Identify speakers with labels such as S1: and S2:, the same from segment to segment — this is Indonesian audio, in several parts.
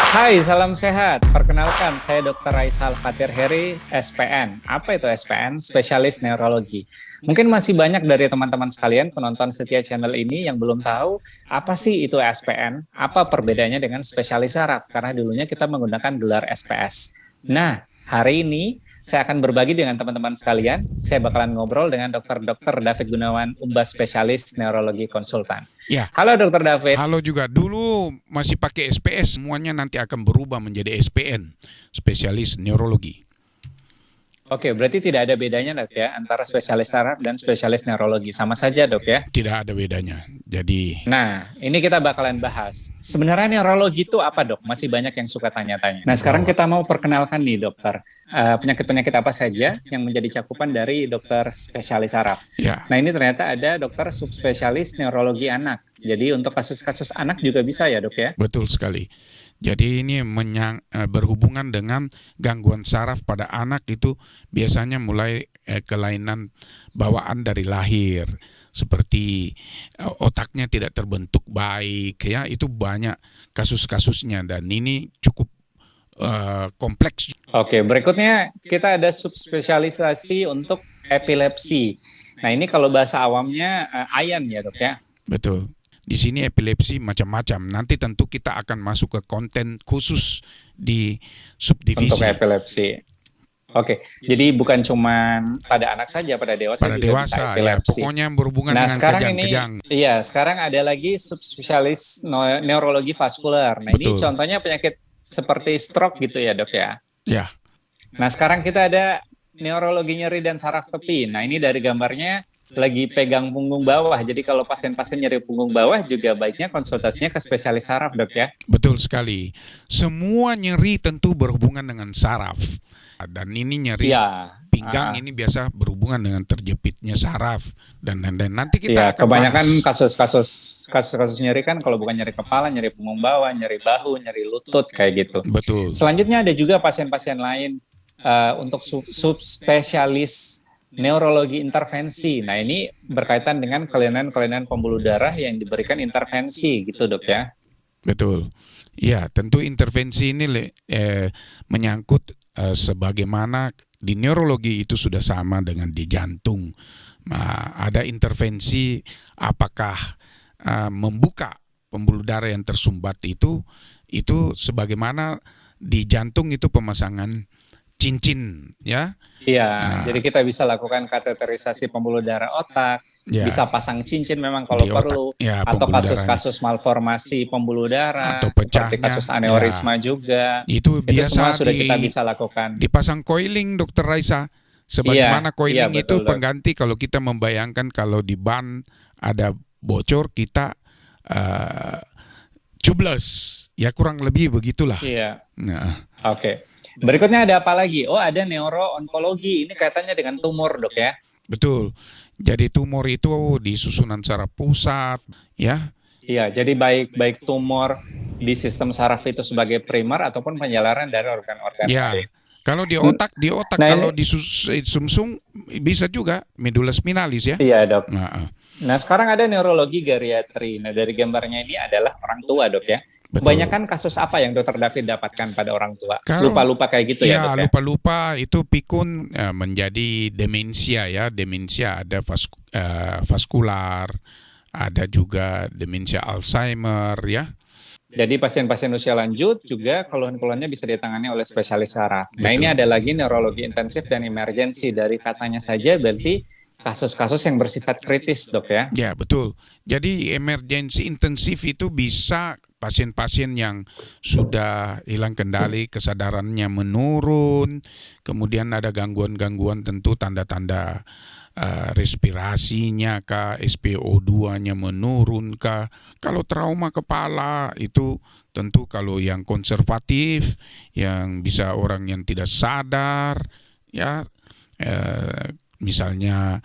S1: Hai, salam sehat. Perkenalkan, saya Dr. Raisal Fatir Heri, SPN. Apa itu SPN? Spesialis Neurologi. Mungkin masih banyak dari teman-teman sekalian penonton setia channel ini yang belum tahu apa sih itu SPN, apa perbedaannya dengan spesialis saraf, karena dulunya kita menggunakan gelar SPS. Nah, hari ini saya akan berbagi dengan teman-teman sekalian. Saya bakalan ngobrol dengan Dr. David Gunawan, Umbas Spesialis Neurologi Konsultan.
S2: Ya,
S1: Halo Dr. David.
S2: halo juga. Dulu masih pakai SPS, semuanya nanti akan berubah menjadi SPN, spesialis neurologi.
S1: Oke, berarti tidak ada bedanya dok ya antara spesialis saraf dan spesialis neurologi. Sama saja dok ya.
S2: Tidak ada bedanya. Jadi,
S1: Nah, ini kita bakalan bahas. Sebenarnya neurologi itu apa dok? Masih banyak yang suka tanya-tanya. Nah, sekarang kita mau perkenalkan nih dokter. Penyakit-penyakit apa saja yang menjadi cakupan dari dokter spesialis saraf.
S2: ya,
S1: Nah, ini ternyata ada dokter subspesialis neurologi anak. Jadi untuk kasus-kasus anak juga bisa ya dok ya?
S2: betul sekali. Jadi ini berhubungan dengan gangguan saraf pada anak itu biasanya mulai kelainan bawaan dari lahir, seperti otaknya tidak terbentuk baik, ya itu banyak kasus-kasusnya dan ini cukup kompleks.
S1: Oke, berikutnya kita ada subspesialisasi untuk epilepsi. Nah, ini kalau bahasa awamnya AYAN ya dok ya?
S2: Betul. Di sini epilepsi macam-macam. Nanti tentu kita akan masuk ke konten khusus di subdivisi.
S1: Untuk epilepsi. Oke, jadi bukan cuma pada anak saja, pada dewasa
S2: Pada
S1: juga bisa
S2: dewasa, ya,
S1: epilepsi.
S2: pokoknya berhubungan
S1: Nah,
S2: dengan
S1: sekarang
S2: kejang-kejang.
S1: iya, sekarang ada lagi subspesialis neurologi vaskular. Nah, ini
S2: Betul.
S1: contohnya penyakit seperti stroke gitu ya, Dok ya.
S2: Ya,
S1: Nah, sekarang kita ada neurologi nyeri dan saraf tepi. Nah, ini dari gambarnya lagi pegang punggung bawah. Jadi kalau pasien-pasien nyeri punggung bawah juga baiknya konsultasinya ke spesialis saraf, Dok ya.
S2: betul sekali. Semua nyeri tentu berhubungan dengan saraf. Dan ini nyeri
S1: Iya.
S2: pinggang ini biasa berhubungan dengan terjepitnya saraf dan lain-lain. Nanti
S1: Iya,
S2: kita akan
S1: kebanyakan
S2: bahas.
S1: kasus-kasus nyeri kan kalau bukan nyeri kepala, nyeri punggung bawah, nyeri bahu, nyeri lutut kayak gitu.
S2: Betul.
S1: Selanjutnya ada juga pasien-pasien lain untuk subspesialis neurologi intervensi. Nah, ini berkaitan dengan kelainan-kelainan pembuluh darah yang diberikan intervensi gitu, Dok ya.
S2: Betul. Ya, tentu intervensi ini menyangkut sebagaimana di neurologi itu sudah sama dengan di jantung. Nah, ada intervensi apakah membuka pembuluh darah yang tersumbat itu sebagaimana di jantung itu pemasangan cincin, ya.
S1: Iya, jadi kita bisa lakukan kateterisasi pembuluh darah otak,
S2: Ya,
S1: bisa pasang cincin memang kalau
S2: di otak,
S1: perlu,
S2: ya,
S1: atau
S2: pembuluh darahnya.
S1: kasus-kasus malformasi pembuluh darah,
S2: Atau
S1: seperti
S2: pecahnya,
S1: kasus aneurisma juga.
S2: Itu
S1: Itu semua
S2: biasa
S1: sudah kita bisa lakukan.
S2: dipasang coiling, Dokter Raisa. Sebagaimana
S1: Iya,
S2: coiling
S1: betul,
S2: itu
S1: Dok.
S2: pengganti kalau kita membayangkan kalau di ban ada bocor kita cubles, ya kurang lebih begitulah.
S1: Iya,
S2: Nah,
S1: oke. Berikutnya ada apa lagi? Oh, ada neuroonkologi. Ini kaitannya dengan tumor, Dok ya.
S2: betul. Jadi tumor itu di susunan saraf pusat, ya.
S1: Iya, jadi baik tumor di sistem saraf itu sebagai primer ataupun penjalaran dari organ-organ
S2: Ya.
S1: lain.
S2: Kalau di otak,
S1: Nah,
S2: kalau
S1: ini,
S2: di sumsum bisa juga medula spinalis, ya.
S1: iya, Dok.
S2: Nah,
S1: Sekarang ada neurologi geriatri. Nah, dari gambarnya ini adalah orang tua, Dok ya.
S2: betul.
S1: Kebanyakan kasus apa yang Dokter David dapatkan pada orang tua?
S2: Kalau
S1: Lupa-lupa kayak gitu ya, Dok ya?
S2: lupa-lupa itu pikun menjadi demensia, ya. Demensia ada vaskular, ada juga demensia Alzheimer, ya.
S1: Jadi pasien-pasien usia lanjut juga keluhan-keluhannya bisa ditangani oleh spesialis saraf. Nah, ini
S2: Betul.
S1: ada lagi neurologi intensif dan emergensi. Dari katanya saja berarti kasus-kasus yang bersifat kritis, Dok ya?
S2: Ya, betul. Jadi emergensi intensif itu bisa pasien-pasien yang sudah hilang kendali, kesadarannya menurun, kemudian ada gangguan-gangguan tentu tanda-tanda respirasinya kah, SpO2-nya menurun kah. Kalau trauma kepala itu tentu kalau yang konservatif, yang bisa orang yang tidak sadar, ya misalnya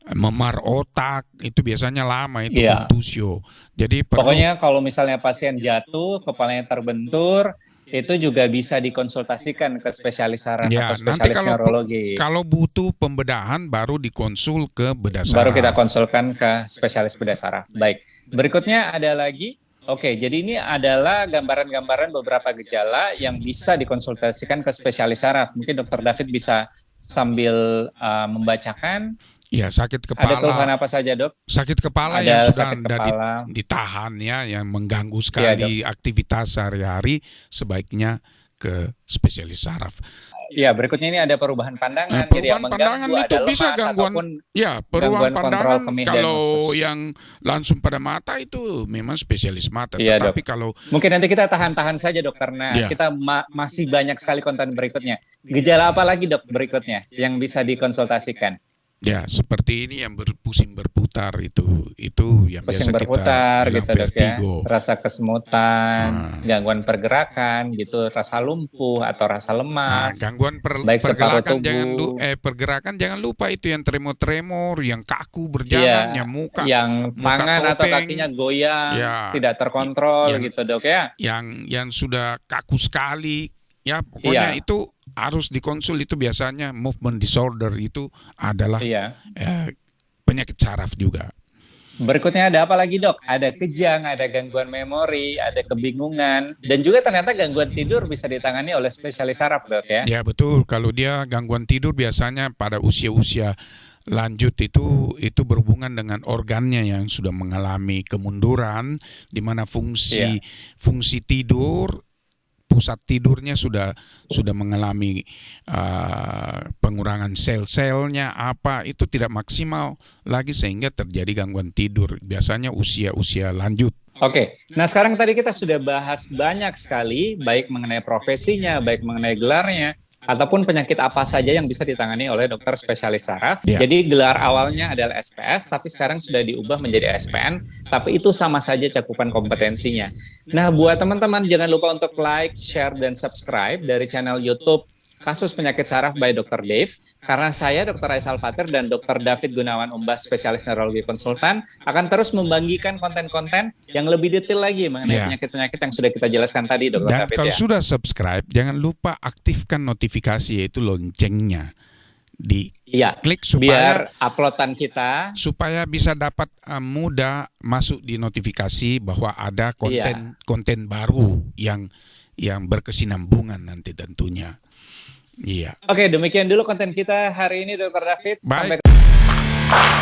S2: memar otak itu biasanya lama itu kontusio. Jadi
S1: pokoknya kalau misalnya pasien jatuh, kepalanya terbentur, itu juga bisa dikonsultasikan ke spesialis saraf atau spesialis neurologi.
S2: Kalau butuh pembedahan baru dikonsul ke bedah saraf.
S1: Baru kita konsulkan ke spesialis bedah saraf. Baik. Berikutnya ada lagi Oke, jadi ini adalah gambaran-gambaran beberapa gejala yang bisa dikonsultasikan ke spesialis saraf. Mungkin Dokter David bisa sambil membacakan.
S2: Ya, sakit
S1: Ada keluhan
S2: kepala,
S1: apa saja, Dok?
S2: sakit kepala yang
S1: Ada
S2: sudah
S1: sakit
S2: tidak
S1: kepala.
S2: ditahan ya, yang mengganggu
S1: Iya, Dok.
S2: sekali aktivitas sehari-hari, sebaiknya ke spesialis saraf.
S1: Iya, berikutnya ini ada perubahan pandangan, jadi
S2: Perubahan
S1: yang
S2: pandangan
S1: mengganggu
S2: itu
S1: ada
S2: bisa
S1: lemas
S2: gangguan,
S1: ataupun
S2: ya
S1: gangguan
S2: perubahan
S1: kontrol
S2: pandangan
S1: kemih dan
S2: kalau
S1: usus.
S2: yang langsung pada mata itu memang spesialis mata.
S1: Iya, Dok.
S2: Tetapi kalau
S1: Mungkin nanti kita tahan-tahan saja, Dok, karena
S2: ya,
S1: kita masih banyak sekali konten berikutnya. Gejala apa lagi, Dok, berikutnya yang bisa dikonsultasikan?
S2: ya seperti ini yang berpusing berputar itu yang
S1: Pusing
S2: biasa kita
S1: berputar
S2: bilang
S1: gitu, Dok, ya.
S2: vertigo.
S1: Rasa kesemutan,
S2: Nah,
S1: gangguan pergerakan gitu, rasa lumpuh atau rasa lemas,
S2: gangguan
S1: baik separuh
S2: pergerakan
S1: tubuh.
S2: pergerakan jangan lupa itu yang tremor-tremor, yang kaku
S1: Iya,
S2: berjalan, yang muka
S1: yang tangan atau
S2: topeng,
S1: kakinya goyang,
S2: ya
S1: tidak terkontrol
S2: yang
S1: gitu, Dok, ya.
S2: yang sudah kaku sekali, ya pokoknya
S1: Iya,
S2: itu harus dikonsul. Itu biasanya movement disorder, itu adalah
S1: iya.
S2: penyakit saraf juga.
S1: Berikutnya ada apa lagi, Dok? Ada kejang, ada gangguan memori, ada kebingungan, dan juga ternyata gangguan tidur bisa ditangani oleh spesialis saraf, Dok, ya.
S2: Ya betul, kalau dia gangguan tidur biasanya pada usia-usia lanjut itu berhubungan dengan organnya yang sudah mengalami kemunduran, di mana
S1: Iya,
S2: fungsi tidur, pusat tidurnya sudah mengalami pengurangan sel-selnya, apa itu tidak maksimal lagi, sehingga terjadi gangguan tidur biasanya usia-usia lanjut.
S1: Oke, nah sekarang tadi kita sudah bahas banyak sekali, baik mengenai profesinya, baik mengenai gelarnya, ataupun penyakit apa saja yang bisa ditangani oleh dokter spesialis saraf.
S2: Ya.
S1: Jadi gelar awalnya adalah SPS, tapi sekarang sudah diubah menjadi SPN, tapi itu sama saja cakupan kompetensinya. Nah, buat teman-teman jangan lupa untuk like, share, dan subscribe dari channel YouTube Kasus Penyakit Saraf by Dr. Dave, karena saya Dr. Raisal Fatir dan Dr. David Gunawan Umbas, spesialis neurologi konsultan, akan terus membagikan konten-konten yang lebih detail lagi mengenai penyakit-penyakit yang sudah kita jelaskan tadi, Dr.
S2: Dan
S1: David.
S2: kalau
S1: Ya.
S2: sudah subscribe, jangan lupa aktifkan notifikasi, yaitu loncengnya.
S1: Iya,
S2: Klik
S1: biar uploadan kita
S2: supaya bisa dapat mudah masuk di notifikasi bahwa ada konten baru yang berkesinambungan nanti tentunya. Iya.
S1: Oke, demikian dulu konten kita hari ini, Dr. David.
S2: Baik.
S1: Sampai